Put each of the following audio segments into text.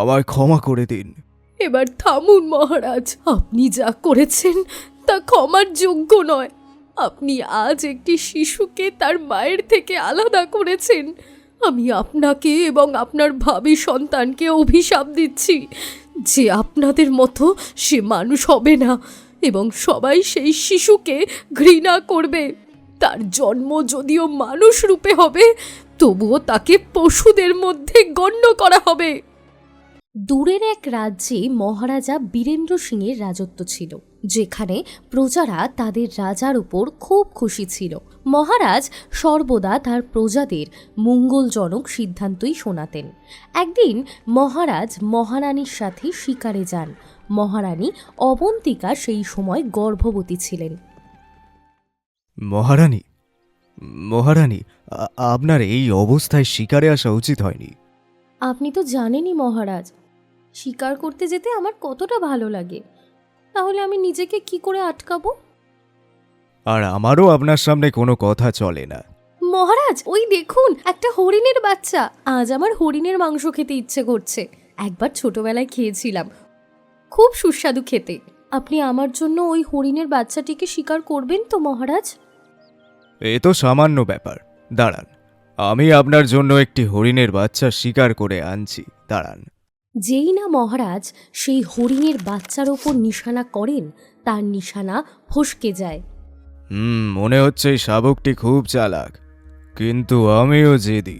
আমায় ক্ষমা করে দিন। এবার থামুন মহারাজ, আপনি যা করেছেন তা ক্ষমার যোগ্য নয়। আপনি আজ একটি শিশুকে তার মায়ের থেকে আলাদা করেছেন। আমি আপনাকে এবং আপনার ভাবী সন্তানকে অভিশাপ দিচ্ছি যে আপনাদের মতো সে মানুষ হবে না এবং সবাই সেই শিশুকে ঘৃণা করবে। তার জন্ম যদিও মানুষ রূপে হবে, তবুও তাকে পশুদের মধ্যে গণ্য করা হবে। দূরের এক রাজ্যে মহারাজা বীরেন্দ্র সিংয়ের রাজত্ব ছিল, যেখানে প্রজারা তাদের রাজার উপর খুব খুশি ছিল। মহারাজ সর্বদা তার প্রজাদের মঙ্গলজনক সিদ্ধান্তই শোনাতেন। একদিন মহারাজ মহারানীর সাথে শিকারে যান। মহারানী অবন্তিকা সেই সময় গর্ভবতী ছিলেন। মহারানী, মহারানী, আপনার এই অবস্থায় শিকারে আসা উচিত হয়নি। আপনি তো জানেনই মহারাজ, শিকার করতে যেতে আমার কতটা ভালো লাগে। তাহলে আমি নিজেকে কি করে আটকাবো? আর আমারও আপনার সামনে কোনো কথা চলে না। মহারাজ, ওই দেখুন একটা হরিণের বাচ্চা। আজ আমার হরিণের মাংস খেতে ইচ্ছে করছে। একবার ছোটবেলায় খেয়েছিলাম, খুব সুস্বাদু খেতে। আপনি আমার জন্য ওই হরিণের বাচ্চাটিকে শিকার করবেন তো মহারাজ? এ তো সামান্য ব্যাপার। দাঁড়ান, আমি আপনার জন্য একটি হরিণের বাচ্চা শিকার করে আনছি, দাঁড়ান। যেই না মহারাজ সেই হরিণের বাচ্চার ওপর নিশানা করেন, তার নিশানা ফসকে যায়। মনে হচ্ছে এই শাবকটি খুব চালাক, কিন্তু আমিও জেদি।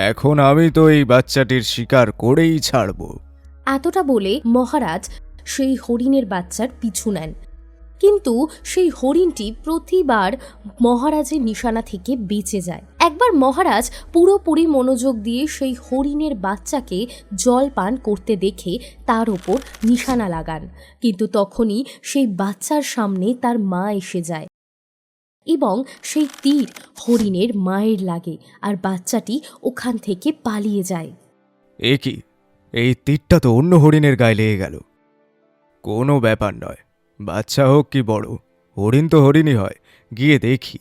এখন আমি তো এই বাচ্চাটির শিকার করেই ছাড়ব। এতটা বলে মহারাজ সেই হরিণের বাচ্চার পিছু নেন, কিন্তু সেই হরিণটি প্রতিবার মহারাজের নিশানা থেকে বেঁচে যায়। একবার মহারাজ পুরোপুরি মনোযোগ দিয়ে সেই হরিণের বাচ্চাকে জল পান করতে দেখে তার ওপর নিশানা লাগান, কিন্তু তখনই সেই বাচ্চার সামনে তার মা এসে যায় এবং সেই তীর হরিণের মায়ের লাগে আর বাচ্চাটি ওখান থেকে পালিয়ে যায়। এ কি, এই তীরটা তো অন্য হরিণের গায়ে লেগে গেল। কোনো ব্যাপার নয়, বাচ্চা হোক কি বড়, হরিণ তো হরিণই হয়, গিয়ে দেখি।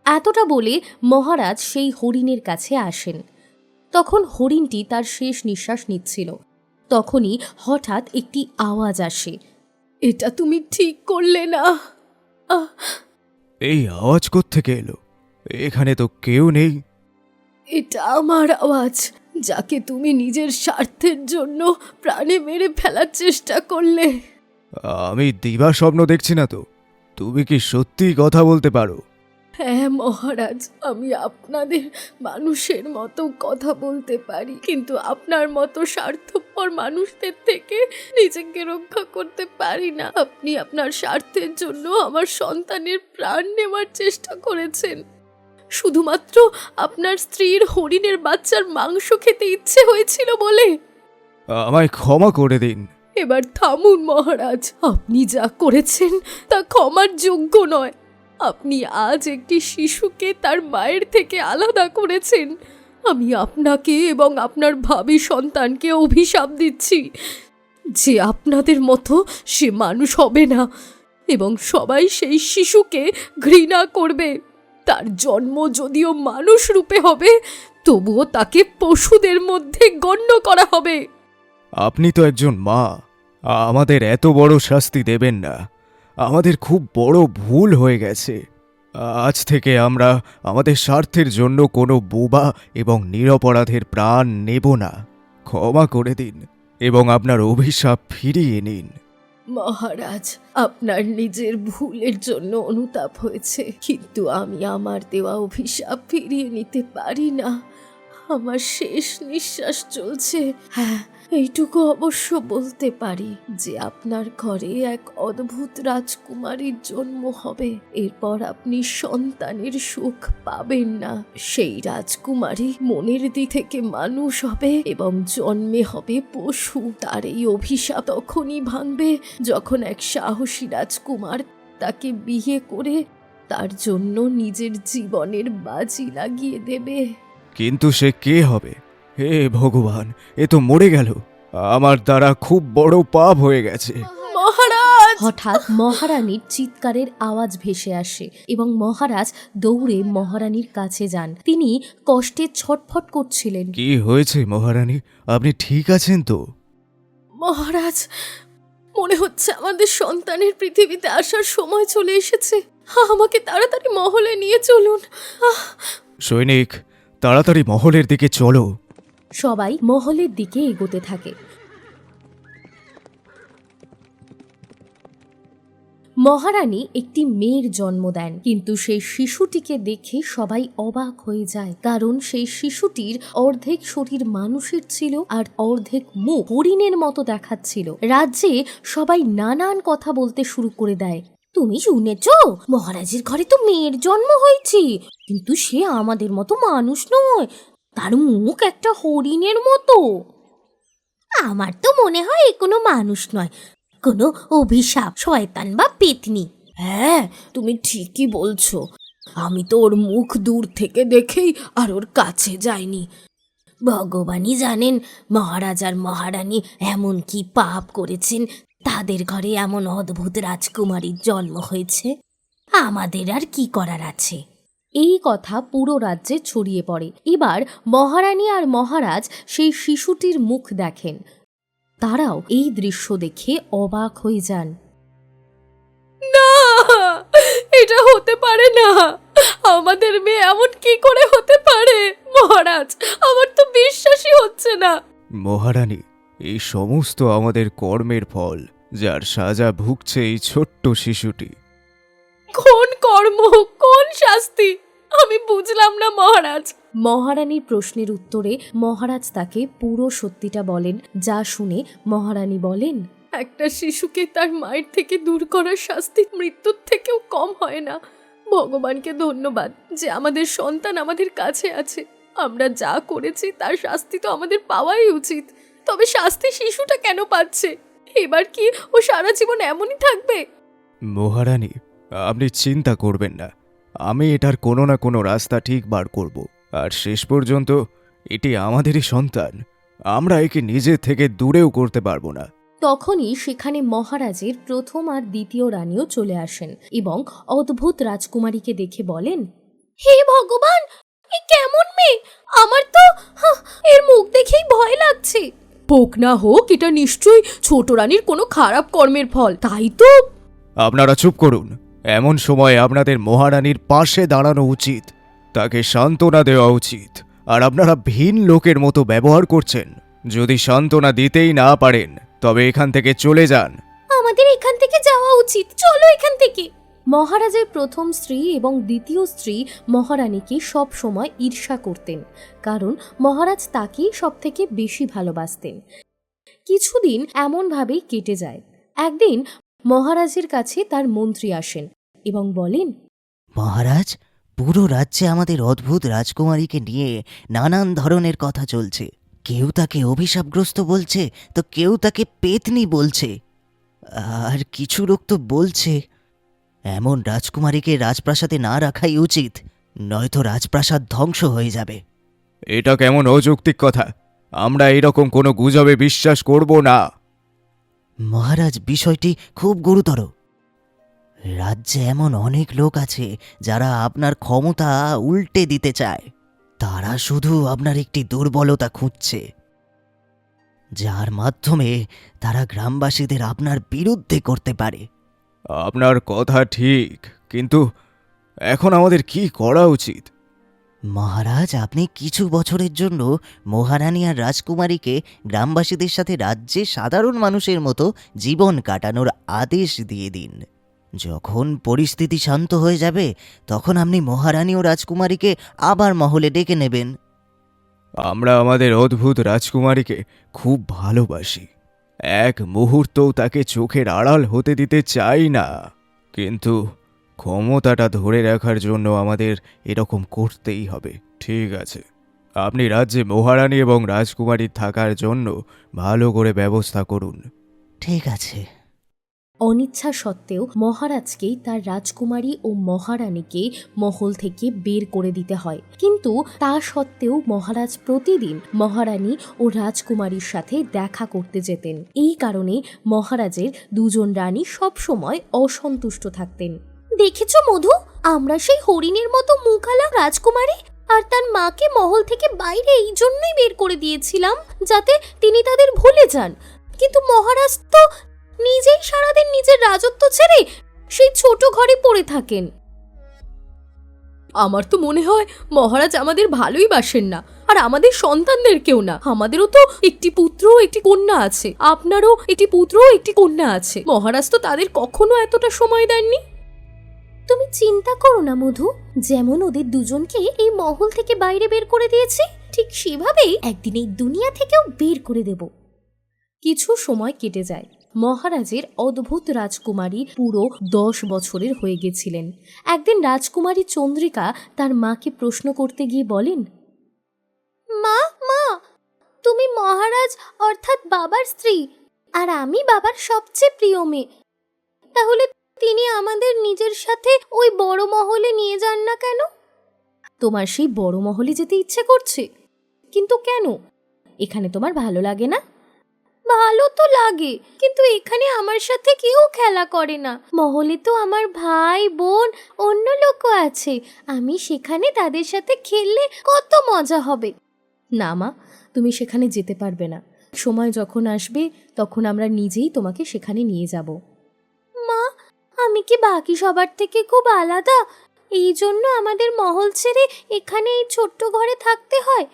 এতটা বলে মহারাজ সেই হরিণের কাছে আসেন। তখন হরিণটি তার শেষ নিঃশ্বাস নিচ্ছিল। তখনই হঠাৎ একটি আওয়াজ আসে, এটা তুমি ঠিক করলে না। এই আওয়াজ কোত্থেকে এলো? এখানে তো কেউ নেই। এটা আমার আওয়াজ, যাকে তুমি নিজের স্বার্থের জন্য প্রাণে মেরে ফেলার চেষ্টা করলে। আমি দিবা স্বপ্ন দেখছি না তো? তুমি কি সত্যিই কথা বলতে পারো? হ্যাঁ মহারাজ, আমি আপনাদের মানুষের মতো কথা বলতে পারি, কিন্তু আপনার মতো স্বার্থপর মানুষদের থেকে নিজেকে রক্ষা করতে পারি না। আপনি আপনার স্বার্থের জন্য আমার সন্তানের প্রাণ নেওয়ার চেষ্টা করেছেন, শুধুমাত্র আপনার স্ত্রীর হরিণের বাচ্চার মাংস খেতে ইচ্ছে হয়েছিল বলে। আমায় ক্ষমা করে দিন। এবার থামুন মহারাজ, আপনি যা করেছেন তা ক্ষমার যোগ্য নয়। আপনি আজ একটি শিশুকে তার মায়ের থেকে আলাদা করেছেন। আমি আপনাকে এবং আপনার ভাবী সন্তানকে অভিশাপ দিচ্ছি যে আপনাদের মতো সে মানুষ হবে না এবং সবাই সেই শিশুকে ঘৃণা করবে। তার জন্ম যদিও মানুষ রূপে হবে, তবুও তাকে পশুদের মধ্যে গণ্য করা হবে। আপনি তো একজন মা, আমাদের এত বড় শাস্তি দেবেন না। আমাদের খুব বড় ভুল হয়ে গেছে। আজ থেকে আমরা আমাদের স্বার্থের জন্য কোনো বোবা এবং নিরপরাধের প্রাণ নেব না। ক্ষমা করে দিন এবং আপনার অভিশাপ ফিরিয়ে নিন। মহারাজ, আপনার নিজের ভুলের জন্য অনুতাপ হয়েছে, কিন্তু আমি আমার দেওয়া অভিশাপ ফিরিয়ে নিতে পারি না। আমার শেষ নিঃশ্বাস চলছে। হ্যাঁ, এইটুকু অবশ্য বলতে পারি যে আপনার ঘরে এক অদ্ভুত রাজকুমারীর জন্ম হবে। এরপর আপনি সন্তানের সুখ পাবেন না। সেই রাজকুমারী মনের দিক থেকে মানুষ হবে এবং জন্মে হবে পশু। তার এই অভিশাপ তখনই ভাঙবে যখন এক সাহসী রাজকুমার তাকে বিয়ে করে তার জন্য নিজের জীবনের বাজি লাগিয়ে দেবে। কিন্তু সে কে হবে? হে ভগবান, এ তো মরে গেল। আমার দ্বারা খুব বড় পাপ হয়ে গেছে। মহারাজ, হঠাৎ মহারানীর চিৎকারের আওয়াজ ভেসে আসে এবং মহারাজ দৌড়ে মহারানীর কাছে যান। তিনি কষ্টে ছটফট করছিলেন। কি হয়েছে মহারানী, আপনি ঠিক আছেন তো? মহারাজ, মনে হচ্ছে আমাদের সন্তানের পৃথিবীতে আসার সময় চলে এসেছে। আমাকে তাড়াতাড়ি মহলে নিয়ে চলুন। সৈনিক, তাড়াতাড়ি মহলের দিকে চলো। সবাই মহলের দিকে এগোতে থাকে। মহারানী একটি মেয়ের জন্ম দেন, কিন্তু সেই শিশুটিকে দেখে সবাই অবাক হয়ে যায়, কারণ সেই শিশুটির অর্ধেক শরীর মানুষের ছিল আর অর্ধেক মুখ হরিণের মতো দেখাচ্ছিল। রাজ্যে সবাই নানান কথা বলতে শুরু করে দেয়। তুমি শুনেছ, মহারাজের ঘরে তো মেয়ের জন্ম হয়েছে, কিন্তু সে আমাদের মতো মানুষ নয়, তার মুখ একটা হরিণের মতো। আমার তো মনে হয় এ কোনো মানুষ নয়, কোনো অভিশাপ, শয়তান বা পেতনি। হ্যাঁ, তুমি ঠিকই বলছো। আমি তো ওর মুখ দূর থেকে দেখেই আর ওর কাছে যাইনি। ভগবানই জানেন মহারাজ আর মহারানী এমন কি পাপ করেছেন, তাদের ঘরে এমন অদ্ভুত রাজকুমারীর জন্ম হয়েছে। আমাদের আর কি করার আছে। এই কথা পুরো রাজ্যে ছড়িয়ে পড়ে। এবার মহারানী আর মহারাজ সেই শিশুটির মুখ দেখেন। তারাও এই দৃশ্য দেখে অবাক হয়ে যান। না, এটা হতে পারে না। আমাদের মেয়ে এমন কি করে হতে পারে? মহারাজ, আমার তো বিশ্বাসই হচ্ছে না। মহারানী, এই সমস্ত আমাদের কর্মের ফল, যার সাজা ভুগছে এই ছোট্ট শিশুটি। কোন কর্ম, কোন শাস্তি? আমি বুঝলাম না মহারাজ। মহারানীর প্রশ্নের উত্তরে মহারাজ তাকে পুরো সত্যিটা বলেন। যা শুনে মহারানী বলেন, একটা শিশুকে তার মায়ের থেকে দূর করার শাস্তি মৃত্যুর থেকেও কম হয় না। ভগবানকে ধন্যবাদ যে আমাদের সন্তান আমাদের কাছে আছে। আমরা যা করেছি তার শাস্তি তো আমাদের পাওয়াই উচিত। তবে শাস্তি শিশুটা কেন পাচ্ছে? এবার কি ও সারা জীবন এমনই থাকবে? মহারানী, আপনি চিন্তা করবেন না, আমি এটার কোনো না কোনো রাস্তা ঠিক বার করব। আর শেষ পর্যন্ত এটি আমাদেরই সন্তান, আমরা একে নিজে থেকে দূরেও করতে পারবো না। তখনই সেখানে মহারাজের প্রথম আর দ্বিতীয় রানীও চলে আসেন এবং অদ্ভুত রাজকুমারীকে দেখে বলেন, হে ভগবান, এ কেমন মেয়ে! আমার তো এর মুখ দেখেই ভয় লাগছে। হোক না হোক, এটা নিশ্চয়ই ছোট রানীর কোনো খারাপ কর্মের ফল, তাই তো। আপনারা চুপ করুন। এমন সময় আপনাদের মহারানীর পাশে দাঁড়ানো উচিত, তাকে সান্ত্বনা দেওয়া উচিত। আর আপনারা ভিন লোকের মতো ব্যবহার করছেন। যদি সান্ত্বনা দিতেই না পারেন তবে এখান থেকে চলে যান। আমাদের এখান থেকে যাওয়া উচিত, চলো এখান থেকে। মহারাজের প্রথম স্ত্রী এবং দ্বিতীয় স্ত্রী মহারানীকে সব সময় ঈর্ষা করতেন, কারণ মহারাজ তাকেই সব থেকে বেশি ভালোবাসতেন। কিছুদিন এমনভাবেই কেটে যায়। একদিন মহারাজের কাছে তার মন্ত্রী আসেন এবং বলেন, মহারাজ, পুরো রাজ্যে আমাদের অদ্ভুত রাজকুমারীকে নিয়ে নানান ধরনের কথা চলছে। কেউ তাকে অভিশাপগ্রস্ত বলছে, তো কেউ তাকে পেতনি বলছে। আর কিছু লোক তো বলছে এমন রাজকুমারীকে রাজপ্রাসাদে না রাখাই উচিত, নয়তো রাজপ্রাসাদ ধ্বংস হয়ে যাবে। এটা কেমন অযৌক্তিক কথা? আমরা এরকম কোনো গুজবে বিশ্বাস করব না। মহারাজ, বিষয়টি খুব গুরুতর। রাজ্যে এমন অনেক লোক আছে যারা আপনার ক্ষমতা উল্টে দিতে চায়। তারা শুধু আপনার একটি দুর্বলতা খুঁজছে, যার মাধ্যমে তারা গ্রামবাসীদের আপনার বিরুদ্ধে করতে পারে। আপনার কথা ঠিক, কিন্তু এখন আমাদের কি করা উচিত? মহারাজ, আপনি কিছু বছরের জন্য মহারানী আর রাজকুমারীকে গ্রামবাসীদের সাথে রাজ্যে সাধারণ মানুষের মতো জীবন কাটানোর আদেশ দিয়ে দিন। যখন পরিস্থিতি শান্ত হয়ে যাবে তখন আপনি মহারানী ও রাজকুমারীকে আবার মহলে ডেকে নেবেন। আমরা আমাদের অদ্ভুত রাজকুমারীকে খুব ভালোবাসি, এক মুহূর্তও তাকে চোখের আড়াল হতে দিতে চাই না, কিন্তু ক্ষমতাটা ধরে রাখার জন্য আমাদের এরকম করতেই হবে। ঠিক আছে, আপনি রাজ্যে মহারানী এবং রাজকুমারী থাকার জন্য ভালো করে ব্যবস্থা করুন। ঠিক আছে। অনিচ্ছা সত্ত্বেও মহারাজকেই তার রাজকুমারী ও মহারানীকে মহল থেকে বের করে দিতে হয়, কিন্তু তা সত্ত্বেও মহারাজ প্রতিদিন মহারানী ও রাজকুমারীর সাথে দেখা করতে যেতেন। এই কারণে মহারাজের দুজন রানী সবসময় অসন্তুষ্ট থাকতেন। দেখেছো মধু, আমরা সেই হরিণের মতো মুখালা রাজকুমারী আর তার মাকে মহল থেকে বাইরে এই জন্যই বের করে দিয়েছিলাম যাতে তিনি তাদের ভুলে যান, কিন্তু মহারাজ তো নিজেই সারাদিন নিজের রাজত্ব ছেড়ে সেই ছোট ঘরে পড়ে থাকেন। আমার তো মনে হয় মহারাজ আমাদের ভালোই বাসেন না, আর আমাদের সন্তানদেরকেও না। আমাদেরও তো একটি পুত্র ও একটি কন্যা আছে, আপনারও একটি পুত্র ও একটি কন্যা আছে। মহারাজ তো তাদের কখনো এতটা সময় দেননি। তুমি চিন্তা করো না মধু, যেমন ওদের দুজনকে এই মহল থেকে বাইরে বের করে দিয়েছি, ঠিক সেভাবেই একদিন এই দুনিয়া থেকেও বের করে দেব। কিছু সময় কেটে যায়। মহারাজের অদ্ভুত রাজকুমারী পুরো 10 বছরের হয়ে গেছিলেন। একদিন রাজকুমারী চন্দ্রিকা তার মাকে প্রশ্ন করতে গিয়ে বলেন, মা মা, তুমি মহারাজ অর্থাৎ বাবার স্ত্রী, আর আমি বাবার সবচেয়ে প্রিয় মেয়ে, তাহলে তিনি আমাদের নিজের সাথে ওই বড় মহলে নিয়ে যান না কেন? তোমার সেই বড় মহলে যেতে ইচ্ছে করছে, কিন্তু কেন? এখানে তোমার ভালো লাগে না? ভালো তো লাগে, কিন্তু এখানে আমার সাথে কেউ খেলা করে না। মহলে তো আমার ভাই বোন অন্য লোকও আছে, আমি সেখানে তাদের সাথে খেললে কত মজা হবে। না মা, তুমি সেখানে যেতে পারবে না। সময় যখন আসবে তখন আমরা নিজেই তোমাকে সেখানে নিয়ে যাব। মা, আমি কি বাকি সবার থেকে খুব আলাদা? এই জন্য আমাদের মহল ছেড়ে এখানে এই ছোট্ট ঘরে থাকতে হয়?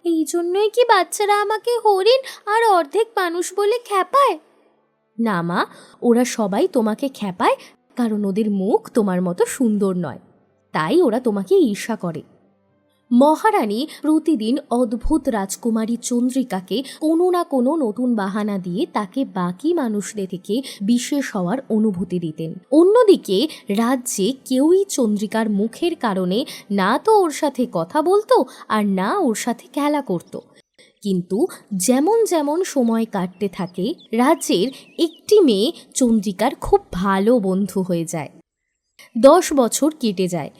এই জন্যই কি বাচ্চারা আমাকে হরিণ আর অর্ধেক মানুষ বলে খ্যাপায়? না মা, ওরা সবাই তোমাকে খ্যাপায় কারণ ওদের মুখ তোমার মতো সুন্দর নয়, তাই ওরা তোমাকে ঈর্ষা করে। মহারানী প্রতিদিন অদ্ভুত রাজকুমারী চন্দ্রিকাকে কোনো না কোনো নতুন বাহানা দিয়ে তাকে বাকি মানুষদের থেকে বিশেষ হওয়ার অনুভূতি দিতেন। অন্যদিকে রাজ্যে কেউই চন্দ্রিকার মুখের কারণে না তো ওর সাথে কথা বলতো আর না ওর সাথে খেলা করত। কিন্তু যেমন যেমন সময় কাটতে থাকে, রাজ্যের একটি মেয়ে চন্দ্রিকার খুব ভালো বন্ধু হয়ে যায়। 10 বছর কেটে যায়।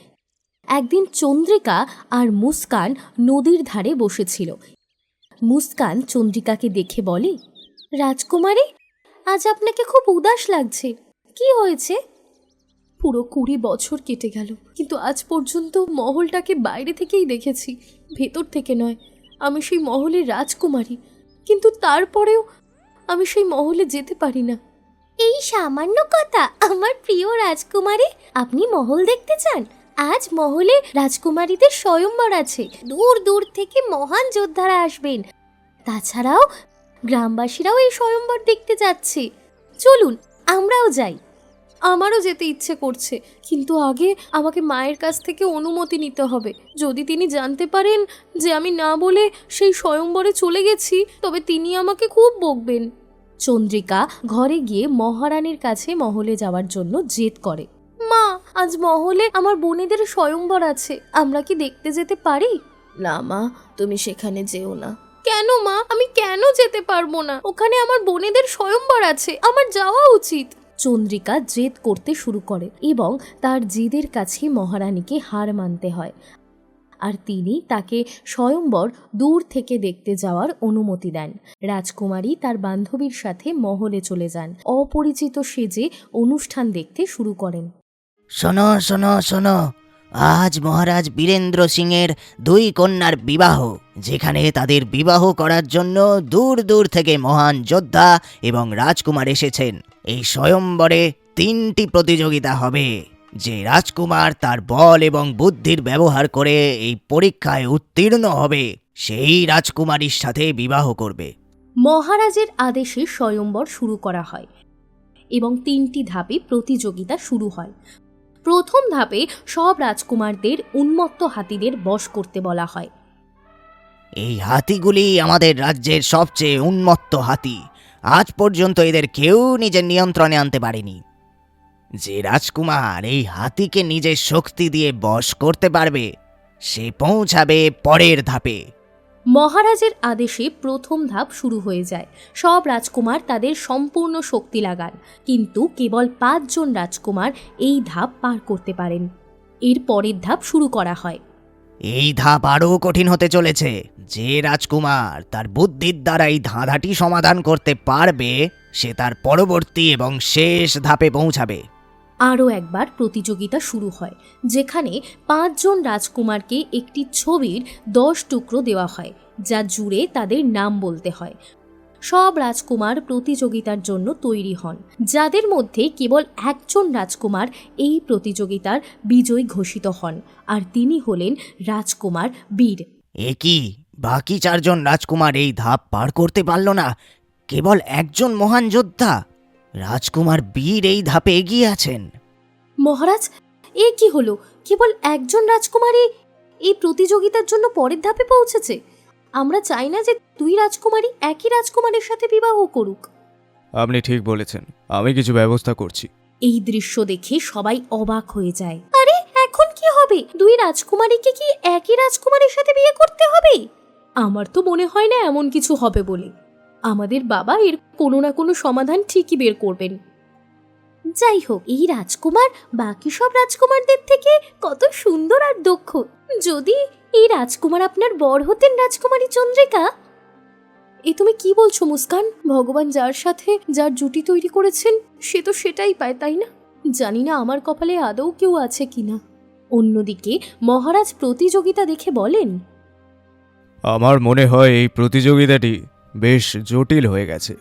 একদিন চন্দ্রিকা আর মুস্কান নদীর ধারে বসেছিল। মুস্কান চন্দ্রিকাকে দেখে বলে, রাজকুমারী, আজ আপনাকে খুব উদাস লাগছে, কি হয়েছে? পুরো 20 বছর কেটে গেল, কিন্তু আজ পর্যন্ত মহলটাকে বাইরে থেকেই দেখেছি, ভেতর থেকে নয়। আমি সেই মহলের রাজকুমারী, কিন্তু তারপরেও আমি সেই মহলে যেতে পারি না। এই সামান্য কথা আমার প্রিয় রাজকুমারী, আপনি মহল দেখতে চান? আজ মহলে রাজকুমারীদের স্বয়ম্বর আছে, দূর দূর থেকে মহান যোদ্ধারা আসবেন। তাছাড়াও গ্রামবাসীরাও এই স্বয়ম্বর দেখতে যাচ্ছে। চলুন আমরাও যাই। আমারও যেতে ইচ্ছে করছে, কিন্তু আগে আমাকে মায়ের কাছ থেকে অনুমতি নিতে হবে। যদি তিনি জানতে পারেন যে আমি না বলে সেই স্বয়ম্বরে চলে গেছি, তবে তিনি আমাকে খুব বকবেন। চন্দ্রিকা ঘরে গিয়ে মহারানীর কাছে মহলে যাওয়ার জন্য জেদ করে। মা, আজ মহলে আমার বোনেদের স্বয়ম্বর আছে, আমরা কি দেখতে যেতে পারি? না মা, তুমি সেখানে যেও না। কেন মা, আমি কেন যেতে পারবো না? ওখানে আমার বোনেদের স্বয়ম্বর আছে, আমার যাওয়া উচিত। চন্দ্রিকা জেদ করতে শুরু করে এবং তার জেদের কাছে মহারানীকে হার মানতে হয়, আর তিনি তাকে স্বয়ম্বর দূর থেকে দেখতে যাওয়ার অনুমতি দেন। রাজকুমারী তার বান্ধবীর সাথে মহলে চলে যান। অপরিচিত সেজে অনুষ্ঠান দেখতে শুরু করেন। শোনো শোনো শোনো, আজ মহারাজ বীরেন্দ্র সিংয়ের 2 কন্যার বিবাহ, যেখানে তাদের বিবাহ করার জন্য দূর দূর থেকে মহান যোদ্ধা এবং রাজকুমার এসেছেন। এই স্বয়ম্বরে 3টি প্রতিযোগিতা হবে। যে রাজকুমার তার বল এবং বুদ্ধির ব্যবহার করে এই পরীক্ষায় উত্তীর্ণ হবে, সেই রাজকুমারীর সাথে বিবাহ করবে। মহারাজের আদেশে স্বয়ম্বর শুরু করা হয় এবং 3টি ধাপে প্রতিযোগিতা শুরু হয়। প্রথম ধাপে সব রাজকুমারদের উন্মত্ত হাতিদের বশ করতে বলা হয়। এই হাতিগুলি আমাদের রাজ্যের সবচেয়ে উন্মত্ত হাতি। আজ পর্যন্ত এদের কেউ নিজের নিয়ন্ত্রণে আনতে পারেনি। যে রাজকুমার এই হাতিকে নিজের শক্তি দিয়ে বশ করতে পারবে, সে পৌঁছাবে পরের ধাপে। মহারাজের আদেশে প্রথম ধাপ শুরু হয়ে যায়। সব রাজকুমার তাদের সম্পূর্ণ শক্তি লাগান, কিন্তু কেবল 5 জন রাজকুমার এই ধাপ পার করতে পারেন। এর পরের ধাপ শুরু করা হয়। এই ধাপ আরও কঠিন হতে চলেছে। যে রাজকুমার তার বুদ্ধির দ্বারা এই ধাঁধাটি সমাধান করতে পারবে, সে তার পরবর্তী এবং শেষ ধাপে পৌঁছাবে। আরও একবার প্রতিযোগিতা শুরু হয়, যেখানে 5 জন রাজকুমারকে একটি ছবির 10 টুকরো দেওয়া হয়, যা জুড়ে তাদের নাম বলতে হয়। সব রাজকুমার প্রতিযোগিতার জন্য তৈরি হন, যাদের মধ্যে কেবল একজন রাজকুমার এই প্রতিযোগিতার বিজয়ী ঘোষিত হন, আর তিনি হলেন রাজকুমার বীর। এ কি, বাকি 4 জন রাজকুমার এই ধাপ পার করতে পারল না? কেবল একজন মহান যোদ্ধা রাজকুমার বীর এই ধাপে এগিয়ে আছেন। মহারাজ, এ কি হলো? কেবল একজন রাজকুমারী এই প্রতিযোগিতার জন্য পরের ধাপে পৌঁছেছে। আমরা চাই না যে 2 রাজকুমারী একই রাজকুমারের সাথে বিবাহ করুক। আপনি ঠিক বলেছেন, আমি কিছু ব্যবস্থা করছি। এই দৃশ্য দেখে সবাই অবাক হয়ে যায়। আরে, এখন কি হবে? 2 রাজকুমারীকে কি একই রাজকুমারের সাথে বিয়ে করতে হবে? আমার তো মনে হয় না এমন কিছু হবে বলে। আমাদের বাবা এর কোনো না কোনো সমাধান ঠিকই বের করবেন। যাই হোক, এই রাজকুমার বাকি সব রাজকুমারদের থেকে কত সুন্দর আর দক্ষ। যদি এই রাজকুমার আপনার বর হতেন, রাজকুমারী চন্দ্রিকা। এ তুমি কি বলছো মুস্কান? ভগবান যার সাথে যার জুটি তৈরি করেছেন, সে তো সেটাই পায়, তাই না? জানি না আমার কপালে আদৌ কেউ আছে কিনা। অন্যদিকে মহারাজ প্রতিযোগিতা দেখে বলেন, আমার মনে হয় এই প্রতিযোগিতাটি বেশ জটিল হয়ে গেছে।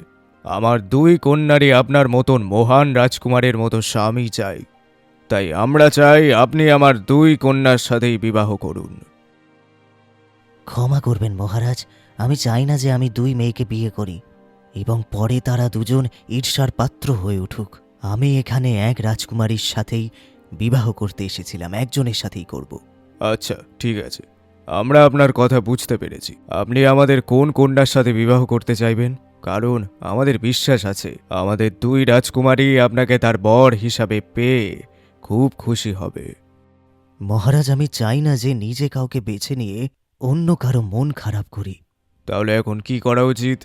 আমার 2 কন্যারই আপনার মতন মহান রাজকুমারের মতো স্বামী চাই। তাই আমরা চাই আপনি আমার 2 কন্যার সাথেই বিবাহ করুন। ক্ষমা করবেন মহারাজ, আমি চাই না যে আমি 2 মেয়েকে বিয়ে করি এবং পরে তারা দুজন ঈর্ষার পাত্র হয়ে উঠুক। আমি এখানে এক রাজকুমারীর সাথেই বিবাহ করতে এসেছিলাম, একজনের সাথেই করব। আচ্ছা, ঠিক আছে, আমরা আপনার কথা বুঝতে পেরেছি। আপনি আমাদের কোন কন্যার সাথে বিবাহ করতে চাইবেন? কারণ আমাদের বিশ্বাস আছে আমাদের 2 রাজকুমারী আপনাকে তার বর হিসাবে পেয়ে খুব খুশি হবে। মহারাজ, আমি চাই না যে নিজে কাউকে বেছে নিয়ে অন্য কারো মন খারাপ করি। তাহলে এখন কি করা উচিত?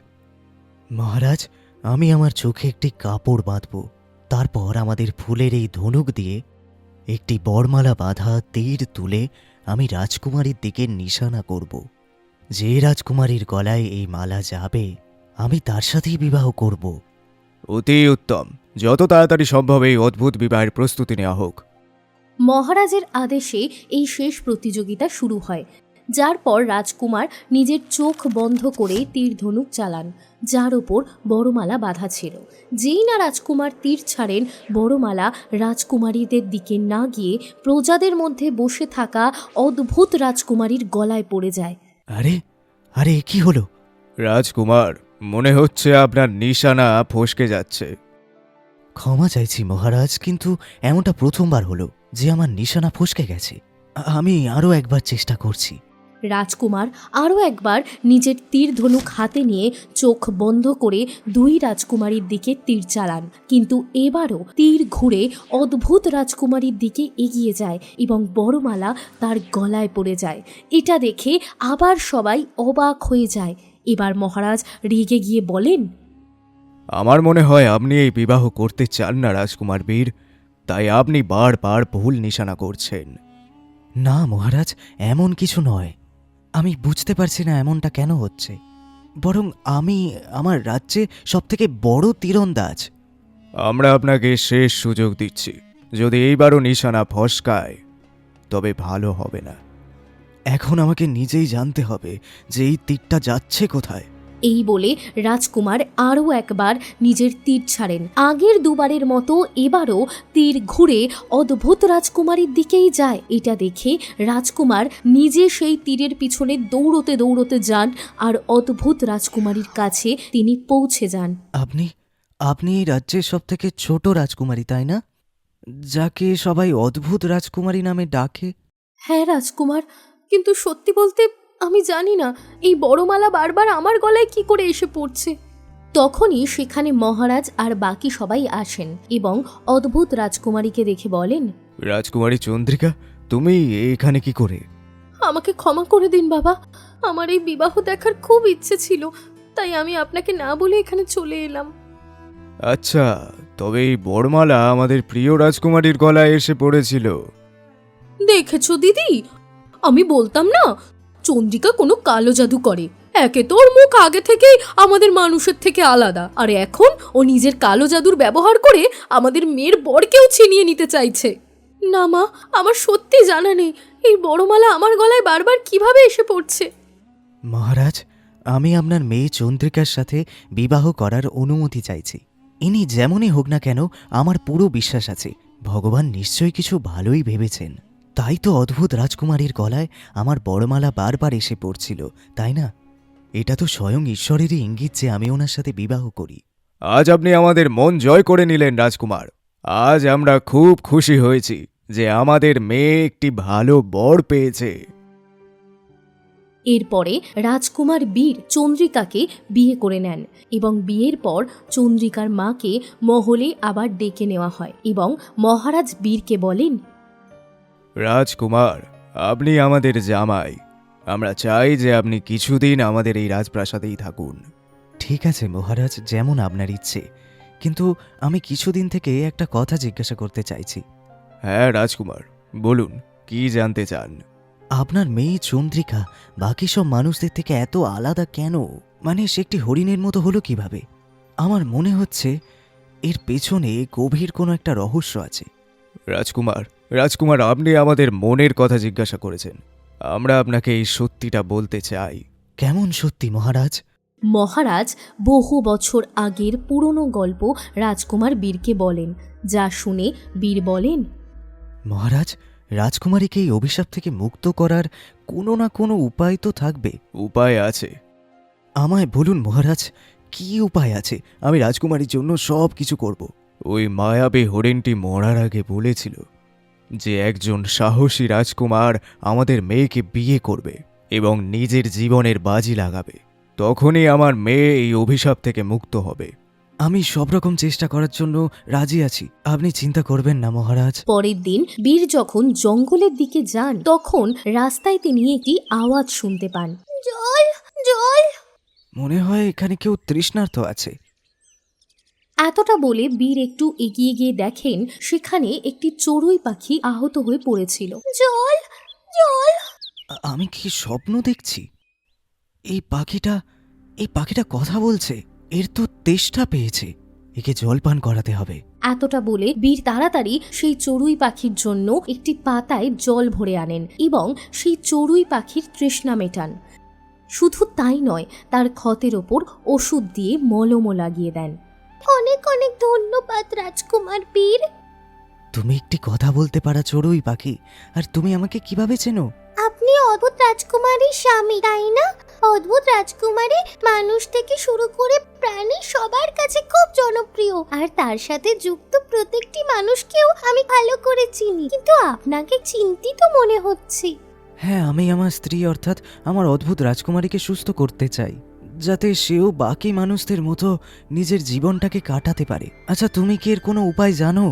মহারাজ, আমি আমার চোখে একটি কাপড় বাঁধব, তারপর আমাদের ফুলের এই ধনুক দিয়ে একটি বরমালা বাঁধা তীর তুলে আমি রাজকুমারীর দিকে নিশানা করব। যে রাজকুমারীর গলায় এই মালা যাবে, আমি তার সাথেই বিবাহ করব। অতি উত্তম। যত তাড়াতাড়ি সম্ভব এই অদ্ভুত বিবাহের প্রস্তুতি নেওয়া হোক। মহারাজের আদেশে এই শেষ প্রতিযোগিতা শুরু হয়, যার পর রাজকুমার নিজের চোখ বন্ধ করে তীর ধনুক চালান, যার ওপর বড়মালা বাঁধা ছিল। যেই না রাজকুমার তীর ছাড়েন, বড়মালা রাজকুমারীদের দিকে না গিয়ে প্রজাদের মধ্যে বসে থাকা অদ্ভুত রাজকুমারীর গলায় পড়ে যায়। আরে আরে, কি হলো? রাজকুমার, মনে হচ্ছে আপনার নিশানা ফসকে যাচ্ছে। ক্ষমা চাইছি মহারাজ, কিন্তু এমনটা প্রথমবার হলো যে আমার নিশানা ফসকে গেছে। আমি আরও একবার চেষ্টা করছি। রাজকুমার আরও একবার নিজের তীর ধনুক হাতে নিয়ে চোখ বন্ধ করে 2 রাজকুমারীর দিকে তীর চালান, কিন্তু এবারও তীর ঘুরে অদ্ভুত রাজকুমারীর দিকে এগিয়ে যায় এবং বড়মালা তার গলায় পড়ে যায়। এটা দেখে আবার সবাই অবাক হয়ে যায়। এবার মহারাজ রেগে গিয়ে বলেন, আমার মনে হয় আপনি এই বিবাহ করতে চান না রাজকুমার বীর, তাই আপনি বারবার ভুল নিশানা করছেন। না মহারাজ, এমন কিছু নয়। আমি বুঝতে পারছি না এমনটা কেন হচ্ছে। বরং আমি আমার রাজ্যে সবথেকে বড় তীরন্দাজ। আমরা আপনাকে শেষ সুযোগ দিচ্ছি। যদি এইবারও নিশানা ফসকায় তবে ভালো হবে না। এখন আমাকে নিজেই জানতে হবে যে এই তীরটা যাচ্ছে কোথায়। এই বলে রাজকুমার আরও একবার নিজের তীর ছাড়েন। আগের 2 বারের মতো এবারও তীর ঘুরে অদ্ভুত রাজকুমারীর দিকেই যায়। এটা দেখে রাজকুমার নিজে সেই তীরের পিছনে দৌড়তে দৌড়তে যান আর অদ্ভুত রাজকুমারীর কাছে তিনি পৌঁছে যান। আপনি এই রাজ্যের সবথেকে ছোট রাজকুমারী, তাই না? যাকে সবাই অদ্ভুত রাজকুমারী নামে ডাকে। হ্যাঁ রাজকুমার, কিন্তু সত্যি বলতে আমি জানি না এই বড়মালা বারবার আমার গলায় কি করে এসে পড়ছে। তখনই সেখানে মহারাজ আর বাকি সবাই আসেন এবং অদ্ভুত রাজকুমারীকে দেখে বলেন, রাজকুমারী চন্দ্রিকা, তুমি এখানে কি করে? আমাকে ক্ষমা করে দিন বাবা, আমার এই বিবাহ দেখার খুব ইচ্ছে ছিল, তাই আমি আপনাকে না বলে এখানে চলে এলাম। আচ্ছা, তবে এই বড়মালা আমাদের প্রিয় রাজকুমারীর গলায় এসে পড়েছিল। দেখেছো দিদি, আমি বলতাম না চন্দ্রিকা কোনো কালো জাদু করে। একে তো ওর মুখ আগে থেকেই আমাদের মানুষের থেকে আলাদা, আর এখন ও নিজের কালো জাদুর ব্যবহার করে আমাদের মেয়ের বরকেও ছিনিয়ে নিতে চাইছে। না মা, আমার সত্যি জানা নেই এই বড়মালা আমার গলায় বারবার কিভাবে এসে পড়ছে। মহারাজ, আমি আপনার মেয়ে চন্দ্রিকার সাথে বিবাহ করার অনুমতি চাইছি। ইনি যেমনই হোক না কেন, আমার পুরো বিশ্বাস আছে ভগবান নিশ্চয়ই কিছু ভালোই ভেবেছেন। তাই তো অদ্ভুত রাজকুমারীর গলায় আমার বড়মালা বারবার এসে পড়ছিল, তাই না? এটা তো স্বয়ং ঈশ্বরেরই ইঙ্গিত যে আমি ওনার সাথে বিবাহ করি। আজ আপনি আমাদের মন জয় করে নিলেন রাজকুমার। আজ আমরা খুব খুশি হয়েছি যে আমাদের মেয়ে একটি ভালো বর পেয়েছে। এরপরে রাজকুমার বীর চন্দ্রিকাকে বিয়ে করে নেন এবং বিয়ের পর চন্দ্রিকার মাকে মহলে আবার ডেকে নেওয়া হয় এবং মহারাজ বীরকে বলেন, রাজকুমার, আপনি আমাদের জামাই। আমরা চাই যে আপনি কিছুদিন আমাদের এই রাজপ্রাসাদেই থাকুন। ঠিক আছে মহারাজ, যেমন আপনার ইচ্ছে, কিন্তু আমি কিছুদিন থেকে একটা কথা জিজ্ঞাসা করতে চাইছি। হ্যাঁ রাজকুমার, বলুন, কি জানতে চান? আপনার মেয়ে চন্দ্রিকা বাকি সব মানুষদের থেকে এত আলাদা কেন? মানে সে একটি হরিণের মতো হলো কিভাবে? আমার মনে হচ্ছে এর পেছনে গভীর কোনো একটা রহস্য আছে। রাজকুমার, আপনি আমাদের মনের কথা জিজ্ঞাসা করেছেন। আমরা আপনাকে এই সত্যিটা বলতে চাই। কেমন সত্যি মহারাজ? মহারাজ বহু বছর আগের পুরনো গল্প রাজকুমার বীরকে বলেন, যা শুনে বীর বলেন, মহারাজ, রাজকুমারীকে এই অভিশাপ থেকে মুক্ত করার কোনো না কোনো উপায় তো থাকবে। উপায় আছে। আমায় বলুন মহারাজ, কি উপায় আছে? আমি রাজকুমারীর জন্য সব কিছু করব। ওই মায়াবী হরিণটি মরার আগে বলেছিল যে একজন সাহসী রাজকুমার আমাদের মেয়েকে বিয়ে করবে এবং নিজের জীবনের বাজি লাগাবে। তখনই আমার মেয়ে এই অভিশাপ থেকে মুক্ত হবে। আমি সব রকম চেষ্টা করার জন্য রাজি আছি, আপনি চিন্তা করবেন না মহারাজ। পরের দিন বীর যখন জঙ্গলের দিকে যান তখন রাস্তায় তিনি একটি আওয়াজ শুনতে পান, জল জল। মনে হয় এখানে কেউ তৃষ্ণার্ত আছে। এতটা বলে বীর একটু এগিয়ে গিয়ে দেখেন সেখানে একটি চড়ুই পাখি আহত হয়ে পড়েছিল। জল জল। আমি কি স্বপ্ন দেখছি? এই পাখিটা কথা বলছে। এর তো তেষ্টা পেয়েছে, একে জলপান করাতে হবে। এতটা বলে বীর তাড়াতাড়ি সেই চড়ুই পাখির জন্য একটি পাতায় জল ভরে আনেন এবং সেই চড়ুই পাখির তৃষ্ণা মেটান। শুধু তাই নয়, তার ক্ষতের ওপর ওষুধ দিয়ে মলমও লাগিয়ে দেন। অনেক অনেক ধন্যবাদ রাজকুমার বীর। তুমি একটি কথা বলতে পারা চড়ুই পাখি, আর তুমি আমাকে কিভাবে চেনো? আপনি অদ্ভুত রাজকুমারীর স্বামী, তাই না? অদ্ভুত রাজকুমারী মানুষ থেকে শুরু করে প্রাণী সবার কাছে খুব জনপ্রিয়, আর তার সাথে যুক্ত প্রত্যেকটি মানুষকেও আমি ভালো করে চিনি। কিন্তু আপনাকে চিন্তিত মনে হচ্ছে। হ্যাঁ, আমি আমার স্ত্রী অর্থাৎ আমার অদ্ভুত রাজকুমারীকে সুস্থ করতে চাই, যাতে সেও বাকি মানুষদের মতো নিজের জীবনটাকে কাটাতে পারে। আচ্ছা, তুমি কি এর কোনো উপায় জানো?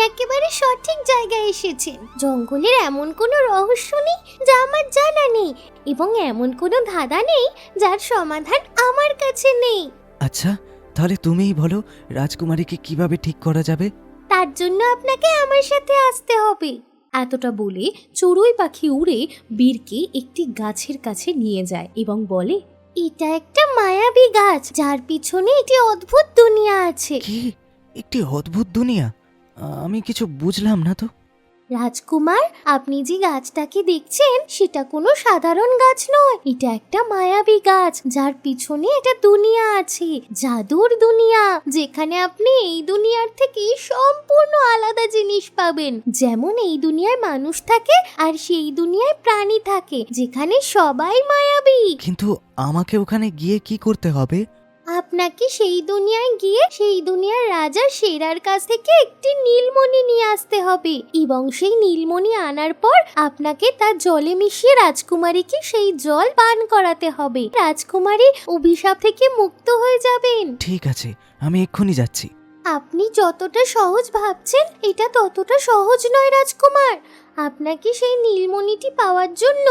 একেবারে সঠিক জায়গায় এসেছেন। জঙ্গলের এমন কোনো রহস্য নেই যা আমার জানা নেই, এবং এমন কোনো ধাঁধা নেই যার সমাধান আমার কাছে নেই। আচ্ছা, তাহলে তুমিই বলো রাজকুমারীকে কিভাবে ঠিক করা যাবে। তার জন্য আপনাকে আমার সাথে আসতে হবে। এতটা বলে চড়ুই পাখি উড়ে বীরকে একটি গাছের কাছে নিয়ে যায় এবং বলে, এটা একটা মায়াবী গাছ যার পিছনে একটি অদ্ভুত দুনিয়া আছে। কি? একটি অদ্ভুত দুনিয়া? আমি কিছু বুঝলাম না তো। রাজকুমার, আপনি যে গাছটাকে দেখছেন সেটা কোনো সাধারণ গাছ নয়। এটা একটা মায়াবী গাছ যার পিছনে একটা দুনিয়া আছে, জাদুর দুনিয়া, যেখানে আপনি এই দুনিয়ার থেকে সম্পূর্ণ আলাদা জিনিস পাবেন। যেমন এই দুনিয়ায় মানুষ থাকে আর সেই দুনিয়ায় প্রাণী থাকে, যেখানে সবাই মায়াবী। কিন্তু আমাকে ওখানে গিয়ে কি করতে হবে? আপনাকে সেই দুনিয়ায় গিয়ে সেই দুনিয়ার রাজা সেরার কাছ থেকে একটি নীলমণি নিয়ে আসতে হবে, এবং সেই নীলমণি আনার পর আপনাকে তার জলে মিশিয়ে রাজকুমারীকে সেই জল পান করাতে হবে। রাজকুমারী অভিশাপ থেকে মুক্ত হয়ে যাবেন। ঠিক আছে, আমি এক্ষুনি যাচ্ছি। আপনি যতটা সহজ ভাবছেন এটা ততটা সহজ নয় রাজকুমার। আপনাকে সেই নীলমণিটি পাওয়ার জন্য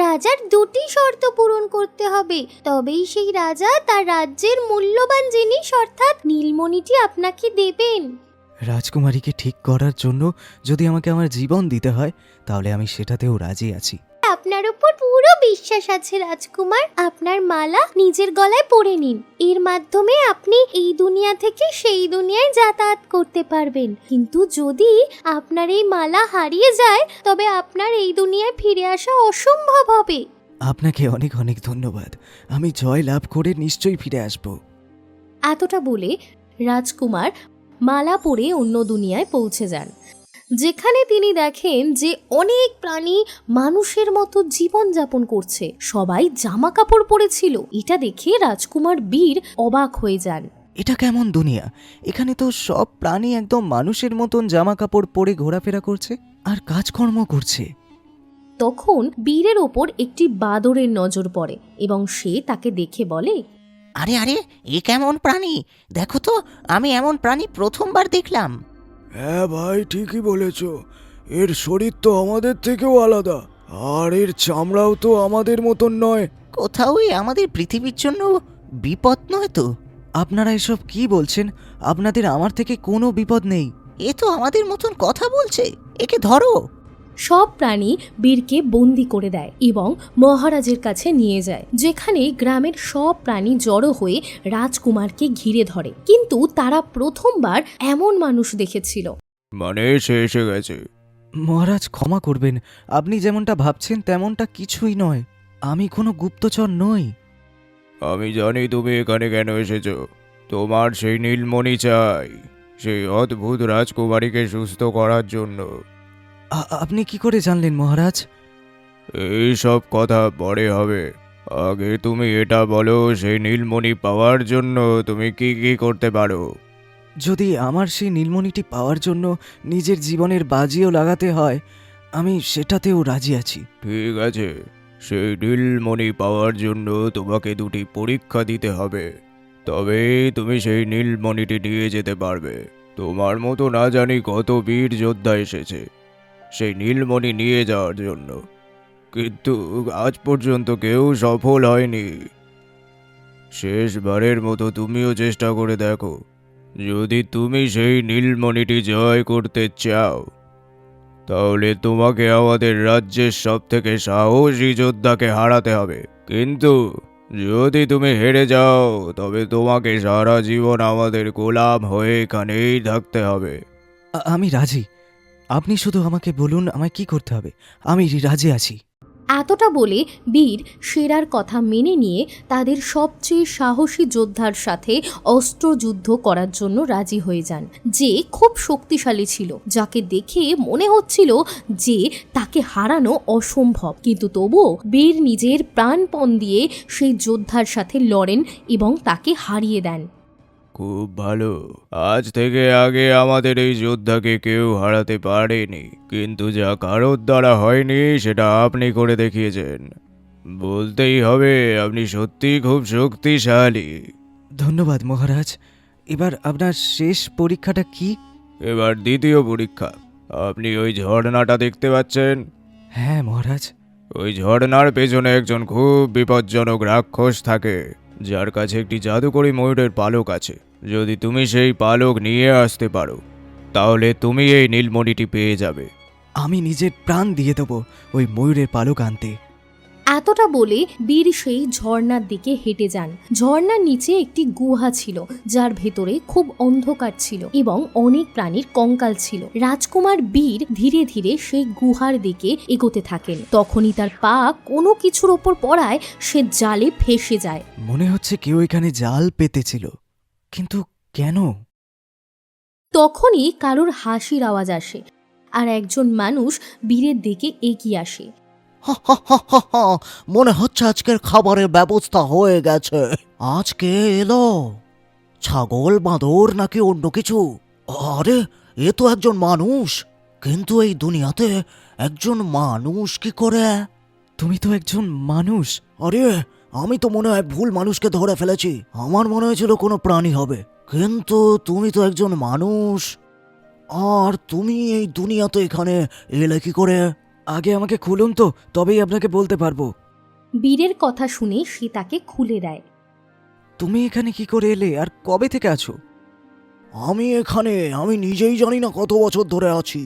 রাজার দুটি শর্ত পূরণ করতে হবে, তবেই সেই রাজা তার রাজ্যের মূল্যবান জিনিস অর্থাৎ নীলমণিটি আপনাকে দেবেন। রাজকুমারীকে ঠিক করার জন্য যদি আমাকে আমার জীবন দিতে হয় তাহলে আমি সেটাতেও রাজি আছি। আপনার উপর পুরো বিশ্বাস আছে রাজকুমার। আপনার মালা নিজের গলায় পরে নিন, এর মাধ্যমে আপনি এই দুনিয়া থেকে সেই দুনিয়ায় যাতায়াত করতে পারবেন। কিন্তু যদি আপনার এই মালা হারিয়ে যায় তবে আপনার এই দুনিয়ায় ফিরে আসা অসম্ভব হবে। আপনাকে অনেক অনেক ধন্যবাদ। আমি জয় লাভ করে নিশ্চয়ই ফিরে আসব। এতটা বলে রাজকুমার মালা পরে অন্য দুনিয়ায় পৌঁছে যান, যেখানে তিনি দেখেন যে অনেক প্রাণী মানুষের মতো জীবনযাপন করছে। সবাই জামা কাপড় পরেছিল। এটা দেখে রাজকুমার বীর অবাক হয়ে যান। এটা কেমন দুনিয়া? এখানে তো সব প্রাণী একদম মানুষের মতন জামা কাপড় পরে ঘোরাফেরা করছে আর কাজকর্ম করছে। তখন বীরের ওপর একটি বাদরের নজর পড়ে এবং সে তাকে দেখে বলে, আরে আরে, এ কেমন প্রাণী? দেখো তো, আমি এমন প্রাণী প্রথমবার দেখলাম। হ্যাঁ ভাই, ঠিকই বলেছ। এর শরীর তো আমাদের থেকেও আলাদা, আর এর চামড়াও তো আমাদের মতন নয়। কোথাও আমাদের পৃথিবীর জন্য বিপদ নয় তো? আপনারা এসব কি বলছেন? আপনাদের আমার থেকে কোনো বিপদ নেই। এ তো আমাদের মতন কথা বলছে, একে ধরো। সব প্রাণী বীরকে বন্দি করে দেয় এবং মহারাজের কাছে নিয়ে যায়, যেখানে গ্রামের সব প্রাণী জড়ো হয়ে রাজকুমারকে ঘিরে ধরে। কিন্তু তারা প্রথমবার এমন মানুষ দেখেছিল। মানে সে এসে গেছে। মহারাজ ক্ষমা করবেন, আপনি যেমনটা ভাবছেন তেমনটা কিছুই নয়। আমি কোনো গুপ্তচর নই। আমি জানি তুমি এখানে কেন এসেছো। তোমার সেই নীলমণি চাই, সেই অদ্ভুত রাজকুমারীকে সুস্থ করার জন্য। আপনি কি করে জানলেন মহারাজ? এই সব কথা পরে হবে। আগে তুমি এটা বলো, সেই নীলমণি পাওয়ার জন্য তুমি কি কি করতে পারো? যদি আমার সেই নীলমণিটি পাওয়ার জন্য নিজের জীবনের বাজিও লাগাতে হয়, আমি সেটাতেও রাজি আছি। ঠিক আছে, সেই নীলমণি পাওয়ার জন্য তোমাকে দুটি পরীক্ষা দিতে হবে, তবে তুমি সেই নীলমণিটি নিয়ে যেতে পারবে। তোমার মতো না জানি কত বীর যোদ্ধা এসেছে সেই নীলমণি নিয়ে যাওয়ার জন্য, কিন্তু আজ পর্যন্ত কেউ সফল হয়নি। শেষবারের মতো তুমিও চেষ্টা করে দেখো। যদি তুমি সেই নীলমণিটি জয় করতে চাও তাহলে তোমাকে আমাদের রাজ্যের সবথেকে সাহসী যোদ্ধাকে হারাতে হবে। কিন্তু যদি তুমি হেরে যাও তবে তোমাকে সারা জীবন আমাদের গোলাম হয়ে এখানেই থাকতে হবে। আমি রাজি। আপনি শুধু আমাকে বলুন আমায় কি করতে হবে, আমি রাজি আছি। এতটা বলে বীর সেরার কথা মেনে নিয়ে তাদের সবচেয়ে সাহসী যোদ্ধার সাথে অস্ত্রযুদ্ধ করার জন্য রাজি হয়ে যান, যে খুব শক্তিশালী ছিল, যাকে দেখে মনে হচ্ছিল যে তাকে হারানো অসম্ভব। কিন্তু তবুও বীর নিজের প্রাণপণ দিয়ে সেই যোদ্ধার সাথে লড়েন এবং তাকে হারিয়ে দেন। খুব ভালো। আজ থেকে আগে আমাদের এই যোদ্ধাকে কেউ হারাতে পারেনি, কিন্তু যা কারোর দ্বারা হয়নি সেটা আপনি করে দেখিয়েছেন। বলতেই হবে আপনি সত্যি খুব শক্তিশালী। ধন্যবাদ মহারাজ। এবার আপনার শেষ পরীক্ষাটা কি? এবার দ্বিতীয় পরীক্ষা। আপনি ওই ঝর্ণাটা দেখতে পাচ্ছেন? হ্যাঁ মহারাজ। ওই ঝর্ণার পেছনে একজন খুব বিপজ্জনক রাক্ষস থাকে, যার কাছে একটি জাদুকরী ময়ূরের পালক আছে। যদি তুমি সেই পালক নিয়ে আসতে পারো তাহলে তুমি এই নীলমণিটি পেয়ে যাবে। আমি নিজের প্রাণ দিয়ে দেবো ওই ময়ূরের পালক আনতে। এতটা বলে বীর সেই ঝর্ণার দিকে হেঁটে যান। ঝর্ণার নিচে একটি গুহা ছিল, যার ভেতরে খুব অন্ধকার ছিল এবং অনেক প্রাণীর কঙ্কাল ছিল। রাজকুমার বীর ধীরে ধীরে সেই গুহার দিকে এগোতে থাকেন। তখনই তার পা কোনো কিছুর ওপর পড়ায় সে জালে ফেঁসে যায়। মনে হচ্ছে কেউ এখানে জাল পেতেছিল, কিন্তু কেন? তখনই কারোর হাসির আওয়াজ আসে আর একজন মানুষ বীরের দিকে এগিয়ে আসে। মনে হচ্ছে আজকের খাবারের ব্যবস্থা হয়ে গেছে। আজকে এলো ছাগল, বাঁদর নাকি অন্য কিছু? আরে, এ তো একজন মানুষ। কিন্তু এই দুনিয়াতে একজন মানুষ কি করে? তুমি তো একজন মানুষ। আরে, আমি তো মনে হয় ভুল মানুষকে ধরে ফেলেছি। আমার মনে হয়েছিল কোনো প্রাণী হবে, কিন্তু তুমি তো একজন মানুষ। আর তুমি এই দুনিয়াতে এখানে এলে কি করে? আগে আমাকে খুলুন তো, তবেই আপনাকে বলতে পারবো। বীরের কথা শুনে সে তাকে খুলে দেয়। তুমি এখানে কি করে এলে, আর কবে থেকে আছো? আমি নিজেই জানি না কত বছর ধরে আছি,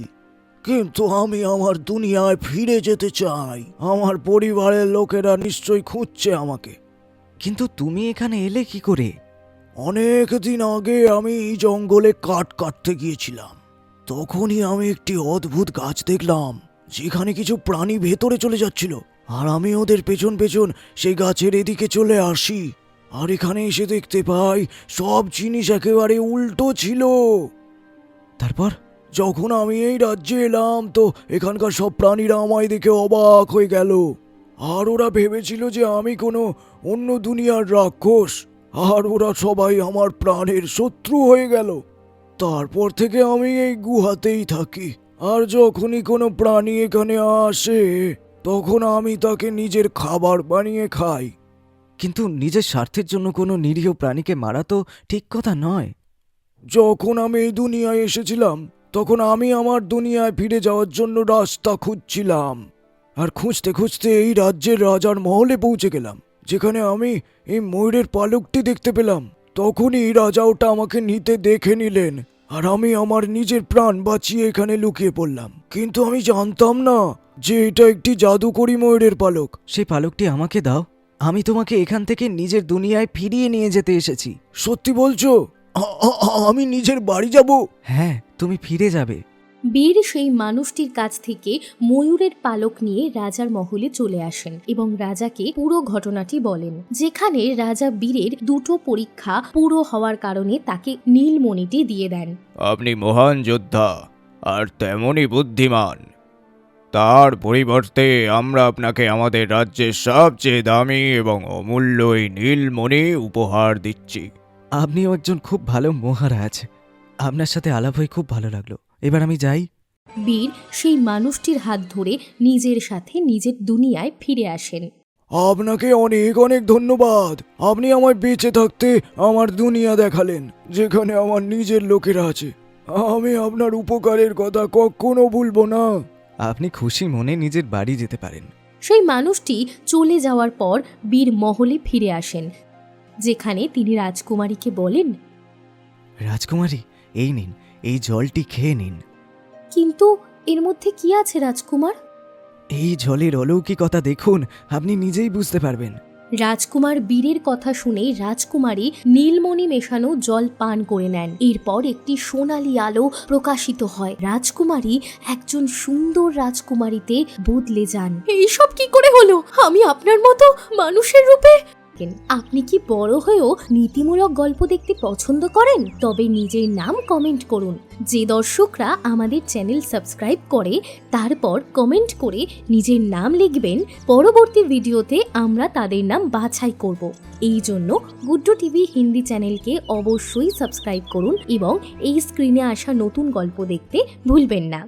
কিন্তু আমি আমার দুনিয়ায় ফিরে যেতে চাই। আমার পরিবারের লোকেরা নিশ্চয়ই খুঁজছে আমাকে। কিন্তু তুমি এখানে এলে কি করে? অনেক দিন আগে আমি এই জঙ্গলে কাঠ কাটতে গিয়েছিলাম। তখনই আমি একটি অদ্ভুত গাছ দেখলাম, যেখানে কিছু প্রাণী ভেতরে চলে যাচ্ছিল। আর আমি ওদের পেছন পেছন সেই গাছের এদিকে চলে আসি। আর এখানে এসে দেখতে পাই সব জিনিস একেবারে উল্টো ছিল। তারপর? যখন আমি এই রাজ্যে এলাম, তো এখানকার সব প্রাণীরা আমায় দেখে অবাক হয়ে গেল। আর ওরা ভেবেছিল যে আমি কোনো অন্য দুনিয়ার রাক্ষস। আর ওরা সবাই আমার প্রাণের শত্রু হয়ে গেল। তারপর থেকে আমি এই গুহাতেই থাকি। আর যখনই কোনো প্রাণী এখানে আসে, তখন আমি তাকে নিজের খাবার বানিয়ে খাই। কিন্তু নিজের স্বার্থের জন্য কোনো নিরীহ প্রাণীকে মারা তো ঠিক কথা নয়। যখন আমি এই দুনিয়ায় এসেছিলাম, তখন আমি আমার দুনিয়ায় ফিরে যাওয়ার জন্য রাস্তা খুঁজছিলাম। আর খুঁজতে খুঁজতে এই রাজ্যের রাজার মহলে পৌঁছে গেলাম, যেখানে আমি এই ময়ূরের পালকটি দেখতে পেলাম। তখনই রাজা ওটা আমাকে নিতে দেখে নিলেন। আর আমি আমার নিজের প্রাণ বাঁচিয়ে এখানে লুকিয়ে পড়লাম। কিন্তু আমি জানতাম না যে এটা একটি জাদুকরি ময়ূরের পালক। সেই পালকটি আমাকে দাও, আমি তোমাকে এখান থেকে নিজের দুনিয়ায় ফিরিয়ে নিয়ে যেতে এসেছি। সত্যি বলছো? আমি নিজের বাড়ি যাব? হ্যাঁ, তুমি ফিরে যাবে। বীর সেই মানুষটির কাছ থেকে ময়ূরের পালক নিয়ে রাজার মহলে চলে আসেন এবং রাজাকে পুরো ঘটনাটি বলেন, যেখানে রাজা বীরের দুটো পরীক্ষা পুরো হওয়ার কারণে তাকে নীলমণিটি দিয়ে দেন। আপনি মহান যোদ্ধা আর তেমনই বুদ্ধিমান। তার পরিবর্তে আমরা আপনাকে আমাদের রাজ্যের সবচেয়ে দামি এবং অমূল্য এই নীলমণি উপহার দিচ্ছি। আপনিও একজন খুব ভালো মহারাজ। আপনার সাথে আলাপ হয়ে খুব ভালো লাগলো। এবার আমি যাই। বীর সেই মানুষটির হাত ধরে নিজের সাথে নিজের দুনিয়ায় ফিরে আসেন। আপনাকে অনেক অনেক ধন্যবাদ। আপনি আমায় বেঁচে থাকতে আমার দুনিয়া দেখালেন, যেখানে আমার নিজের লোকেরা আছে। আমি আপনার উপকারের কথা কখনো ভুলবো না। আপনি খুশি মনে নিজের বাড়ি যেতে পারেন। সেই মানুষটি চলে যাওয়ার পর বীর মহলে ফিরে আসেন, যেখানে তিনি রাজকুমারীকে বলেন, রাজকুমারী, এই নিন, এই জলটি খেয়ে নিন। কিন্তু এর মধ্যে কি আছে রাজকুমার? এই জলের অলৌকিকতা দেখুন, আপনি নিজেই বুঝতে পারবেন। রাজকুমার বীরের কথা শুনে রাজকুমারী নীলমণি মেশানো জল পান করে নেন। এরপর একটি সোনালী আলো প্রকাশিত হয়। রাজকুমারী একজন সুন্দর রাজকুমারীতে বদলে যান। এইসব কি করে হলো? আমি আপনার মতো মানুষের রূপে। আপনি কি বড় হয়েও নীতিমূলক গল্প দেখতে পছন্দ করেন? তবে নিজের নাম কমেন্ট করুন। যে দর্শকরা আমাদের চ্যানেল সাবস্ক্রাইব করে তারপর কমেন্ট করে নিজের নাম লিখবেন, পরবর্তী ভিডিওতে আমরা তাদের নাম বাছাই করব। এই জন্য গুড্ডু টিভি হিন্দি চ্যানেলকে অবশ্যই সাবস্ক্রাইব করুন এবং এই স্ক্রিনে আসা নতুন গল্প দেখতে ভুলবেন না।